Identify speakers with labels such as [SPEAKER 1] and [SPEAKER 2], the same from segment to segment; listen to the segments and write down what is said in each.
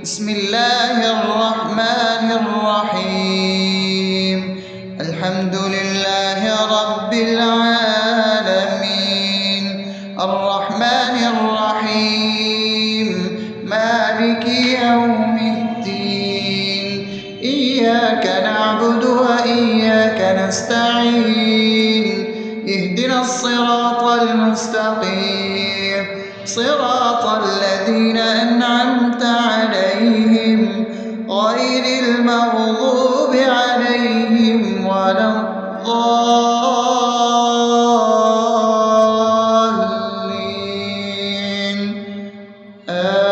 [SPEAKER 1] بسم الله الرحمن الرحيم. الحمد لله رب العالمين، الرحمن الرحيم، مالك يوم الدين. إياك نعبد وإياك نستعين، اهدنا الصراط المستقيم، صراط الذين أنعمت عليهم غير المغضوب عليهم ولا الضالين.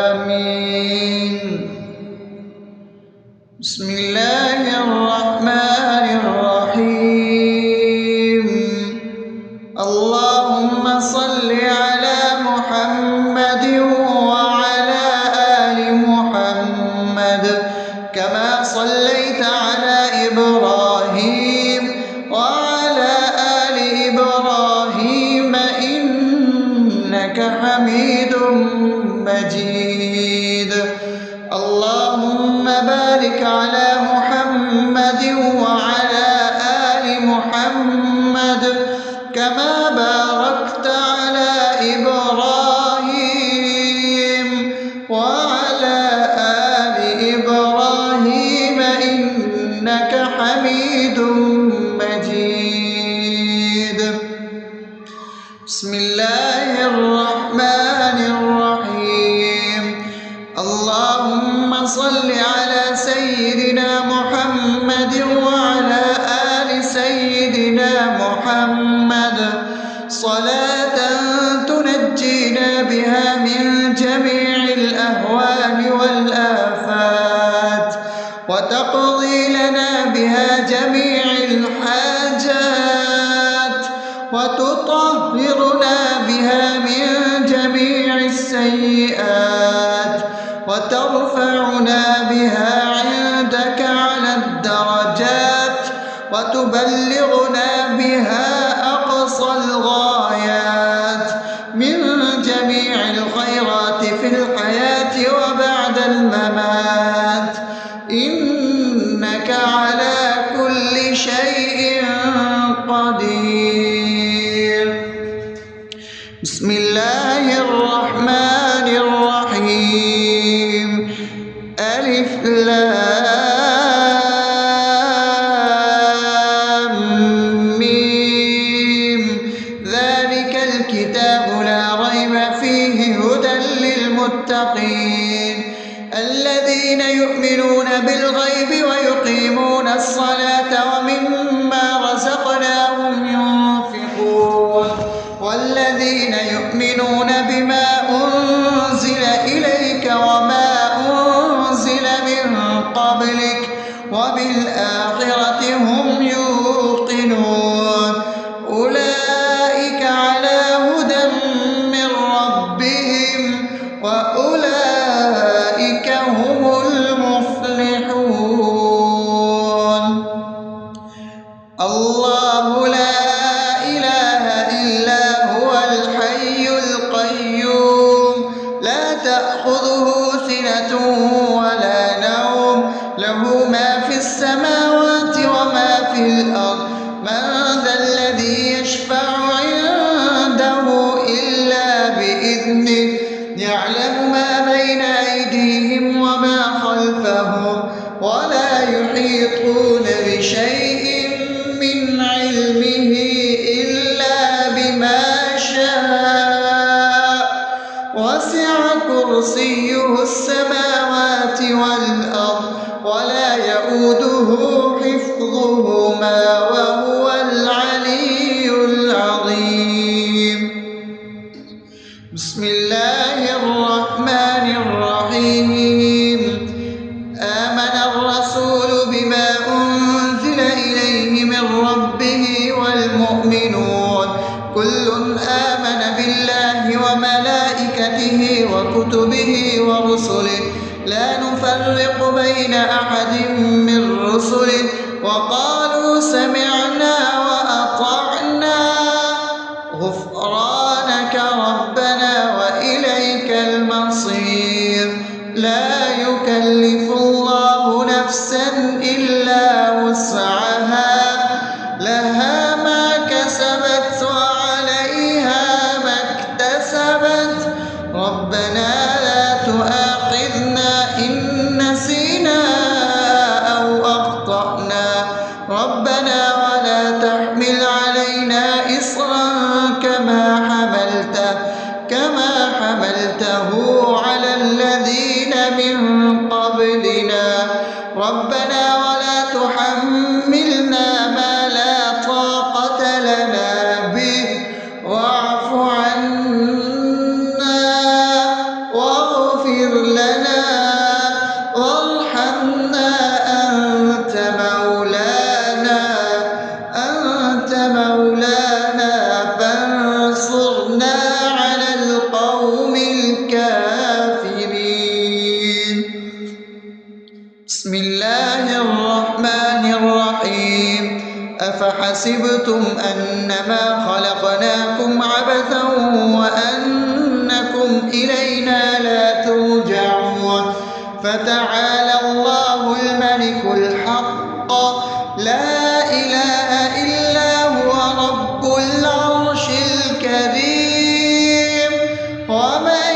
[SPEAKER 1] آمين. بسم الله الرحمن الرحيم. اللهم صل على محمد وعلى آل محمد كما صليت على إبراهيم وعلى آل إبراهيم إنك حميد مجيد. اللهم بارك على محمد وعلى آل محمد كما باركت على إبراهيم وعلى آل إبراهيم إنك حميد مجيد. بسم الله الرحمن الرحيم. اللهم صل على سيدنا محمد وعلى آل سيدنا محمد صلاة تنجينا بها من جميع الأهوال والآفات وتقضي لنا بها جميع الحاجات وتطهرنا بها من جميع السيئات وترفعنا بها عندك على الدرجات وتبلغنا بها أقصى الغايات من جميع الخيرات في الحياة وبعد الممات، إنك على كل شيء قدير. بسم الله الرحمن الرحيم. ألف لام ميم. ذلك الكتاب لا ريب فيه هدى للمتقين الذين يؤمنون بالغيب ويقيمون الصلاة ومما رزقناهم ينفقون والذين يؤمنون بما أنزل إليك وما أنزل من قبلك وبالآخرة هم يوقنون أولئك على هدى من ربهم وأولئك هم المفلحون. الله لا إله إلا هو الحي القيوم لا تأخذه سنة ولا نوم له ما في السماوات وما في الأرض. من ذا الذي يشفع عنده إلا بإذنه يعلم ما بين أيديهم وما خلفهم ولا يحيطون بشيء من علمه إلا بما شاء وسع كرسيه السماوات والأرض ولا يؤوده حفظهما وهو العلي العظيم. بسم الله الرحمن الرحيم. آمن الرسول بما أنزل إليه من ربه والمؤمنون كل آمن بالله وملائكته وكتبه ورسله لا نفرق بين أحد من رسله وقالوا سمعنا وأطعنا غفرانك ربنا وإليك المصير. لا يكلف يكلف الله نفسا إلا وسعها لها ما كسبت وعليها ما اكتسبت ربنا لا تؤاخذنا إن نسينا أو أخطأنا ربنا ولا تحمل علينا إصرا كما حملته على الذين من قبلنا ربنا ولا تحملنا ما لا طاقة لنا به واعف عنا واغفر لنا وارحمنا أنت مولانا فانصرنا على القوم الكافرين. بسم الله الرحمن الرحيم أفحسبتم أنما خلقناكم عبثا وأنكم إلينا لا ترجعون فتعالى الله الملك الحق لا إله إلا هو رب العرش الكريم ومن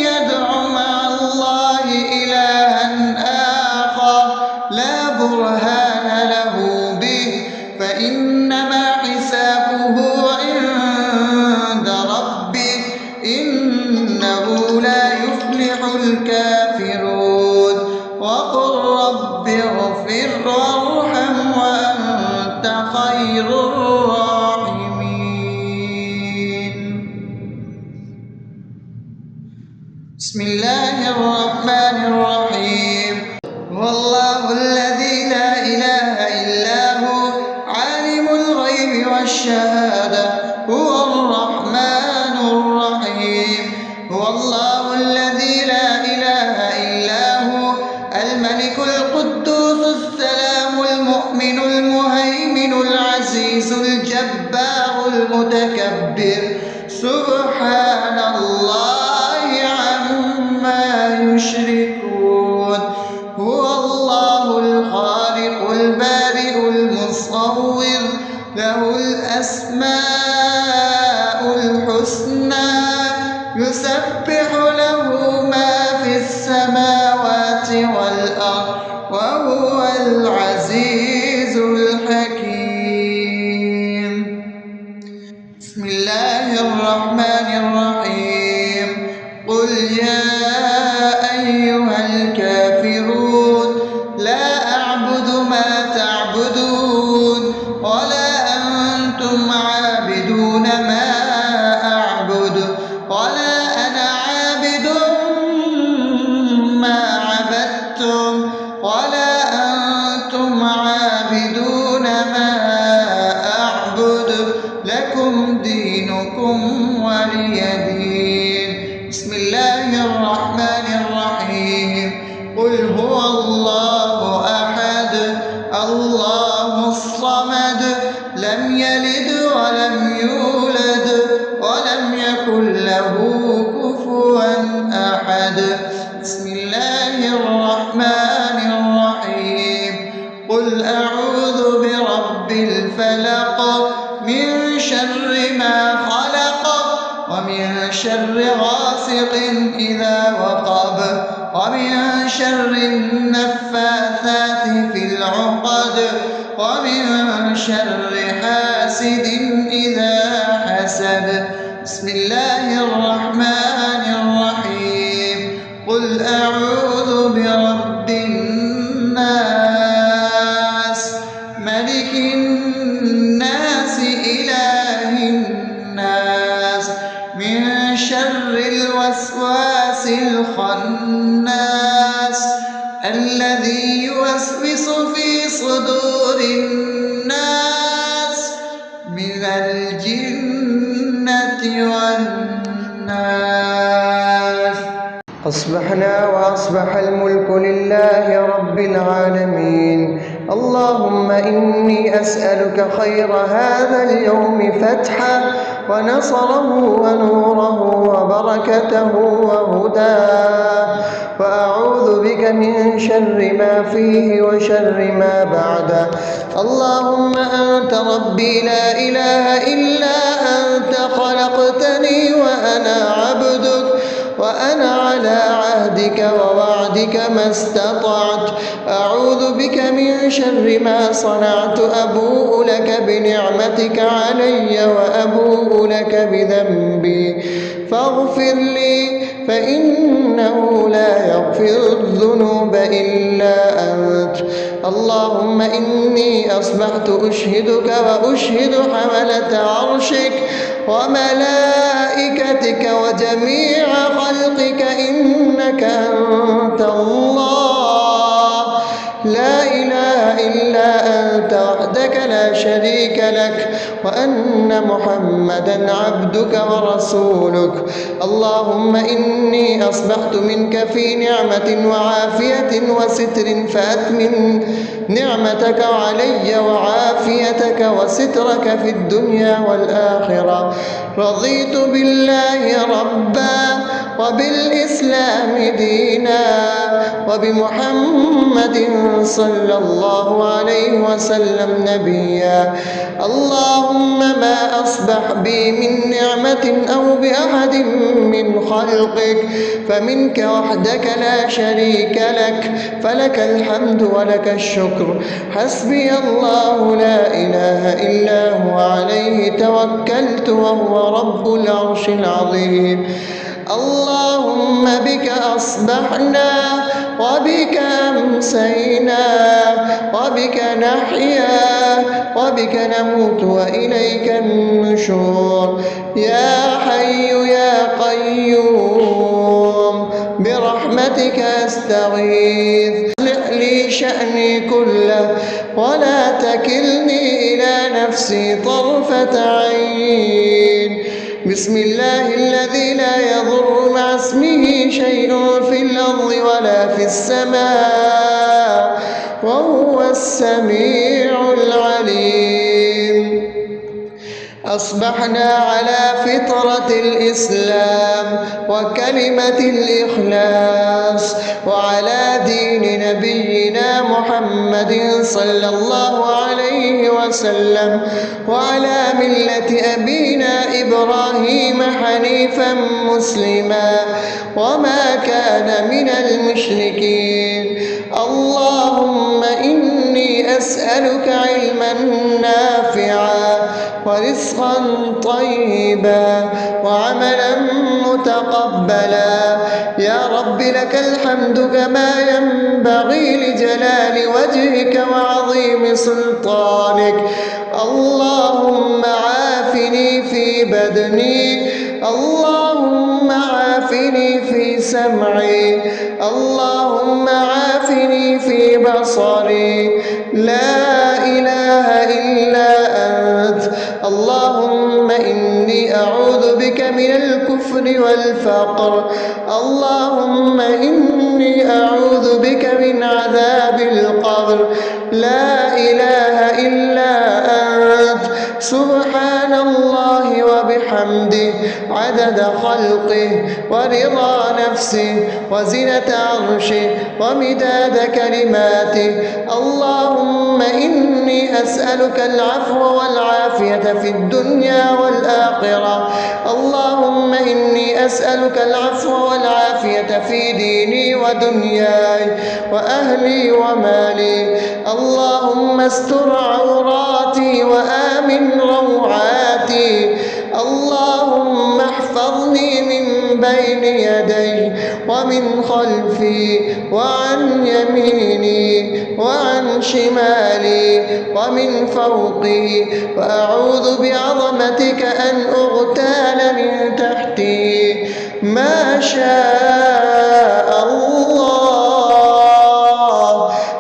[SPEAKER 1] يدع مع الله إلها آخر لا برهان له به فإنما حسابه عند ربه إنه لا يفلح الكافرون وقل رب اغفر وارحم وأنت خير الراحمين. بسم الله الرحمن الرحيم هو الله الذي لا إله إلا هو عالم الغيب والشهادة هو الرحمن الرحيم هو الله الذي لا إله إلا هو الملك القدوس السلام المؤمن المهيمن العزيز الجبار المتكبر سبحان الله عما يشركون هو الله الخالق البارئ المصور له الأسماء الحسنى يسبح له ما في السماوات والأرض وهو العزيز الحكيم. بسم الله الرحمن الرحيم قل يا أيها الكافرون لا أعبد ما تعبدون ولا أنتم عابدون ما أعبد ولا أنا عابد ما عبدتم ولا أنتم عابدون ما أعبد لكم دينكم ولي دين. بسم الله الرحمن الرحيم قل هو الله أحد الله الصمد لم يلد ولم يولد ولم يكن له كفوا أحد. بسم الله الرحمن الرحيم قل أعوذ برب الفلق من شر ما خلق ومن شر غاسق إذا وقب ومن شر النفاثات في العقد ومن شر حاسد إذا حسد. بسم الله الرحمن الرحيم قل أعوذ برب الناس ملك الناس إله الناس من شر الوسواس الخناس الذي يوسوس في صدور الناس من الجنة والناس. أصبحنا وأصبح الملك لله رب العالمين اللهم إني أسألك خير هذا اليوم فتحه ونصره ونوره وبركته وهداه، وأعوذ بك من شر ما فيه وشر ما بعده. اللهم أنت ربي لا إله إلا أنت، خلقتني وأنا عبدك، وأنا على عهدك ووعدك ما استطعت. أعوذ بك من شر ما صنعت، أبوء لك بنعمتك علي وأبوء لك بذنبي، فاغفر لي فإنه لا يغفر الذنوب إلا أنت. اللهم إني أصبحت أشهدك وأشهد حملة عرشك وملائكتك وجميع خلقك إنك أنت الله، لا إله إلا أنت وحدك لا شريك لك، وأن محمدا عبدك ورسولك. اللهم إني أصبحت منك في نعمة وعافية وستر، فأتمم نعمتك علي وعافيتك وسترك في الدنيا والآخرة. رضيت بالله ربا وبالإسلام دينا وبمحمد صلى الله عليه وسلم نبيا. اللهم ما أصبح بي من نعمة أو بأحد من خلقك فمنك وحدك لا شريك لك، فلك الحمد ولك الشكر. حسبي الله لا إله إلا هو، عليه توكلت وهو رب العرش العظيم. اللهم بك أصبحنا وبك أمسينا وبك نحيا وبك نموت وإليك النشور. يا حي يا قيوم برحمتك أستغيث، أصلح لي شأني كله ولا تكلني إلى نفسي طرفة عين. بسم الله الذي لا يضر مع اسمه شيء في الأرض ولا في السماء وهو السميع العليم. أصبحنا على فطرة الإسلام وكلمة الإخلاص وعلى دين نبينا محمد صلى الله عليه وسلم وعلى ملة أبينا إبراهيم حنيفا مسلما وما كان من المشركين. اللهم إني أسألك علما نافعا ورزقا طيبا وعملا متقبلا. يا رب لك الحمد كما ينبغي لجلال وجهك وعظيم سلطانك. اللهم عافني في بدني، اللهم عافني في سمعي، اللهم عافني في بصري. لا إله إلا أنت. اللهم إني أعوذ بك من الكفر والفقر. اللهم إني أعوذ بك من عذاب القبر. لا إله إلا أنت. سبحان الله وبحمده عدد خلقه ورضا نفسه وزنة عرشه ومداد كلماته. اللهم إني أسألك العفو والعافية في الدنيا والآخرة. اللهم إني أسألك العفو والعافية في ديني ودنياي وأهلي ومالي. اللهم استر عوراتي وآمن روعاتي. اللهم احفظني من بين يدي ومن خلفي وعن يميني وعن شمالي ومن فوقي، وأعوذ بعظمتك أن أغتال من تحتي. ما شاء الله،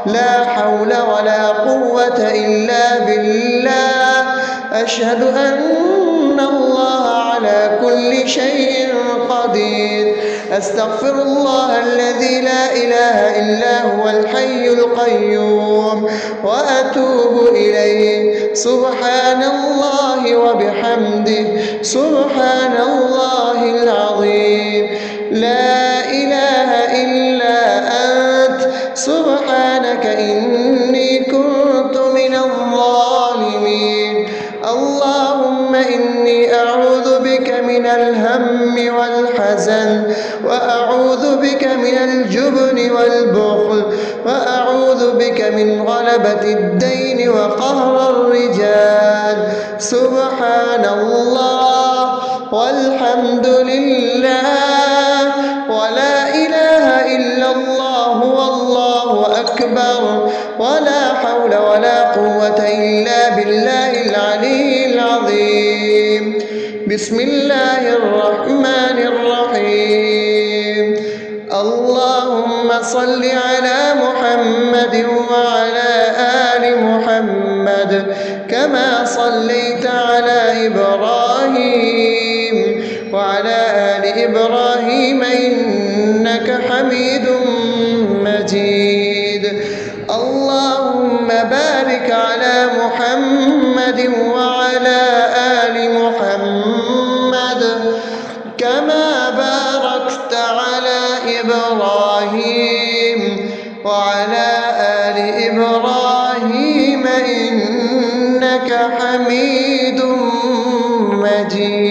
[SPEAKER 1] لا حول ولا قوة إلا بالله. أشهد أن الله على كل شيء قدير. أستغفر الله الذي لا إله إلا هو الحي القيوم وأتوب إليه. سبحان الله وبحمده سبحان الله العظيم. لا إله إلا أنت سبحانك إني كنت من الظالمين. اللهم إني أعوذ بك من الهم والحزن، وأعوذ بك من الجبن والبخل، وأعوذ بك من غلبة الدين وقهر الرجال. سبحان الله والحمد لله ولا إله إلا الله والله أكبر ولا حول ولا قوة إلا بالله العلي العظيم. بسم الله الرحمن الرحيم. اللهم صل على محمد وعلى آل محمد كما صليت على إبراهيم وعلى آل إبراهيم إنك حميد مجيد. اللهم بارك على محمد وعلى آل محمد كما باركت على إبراهيم وعلى آل إبراهيم إنك حميد مجيد.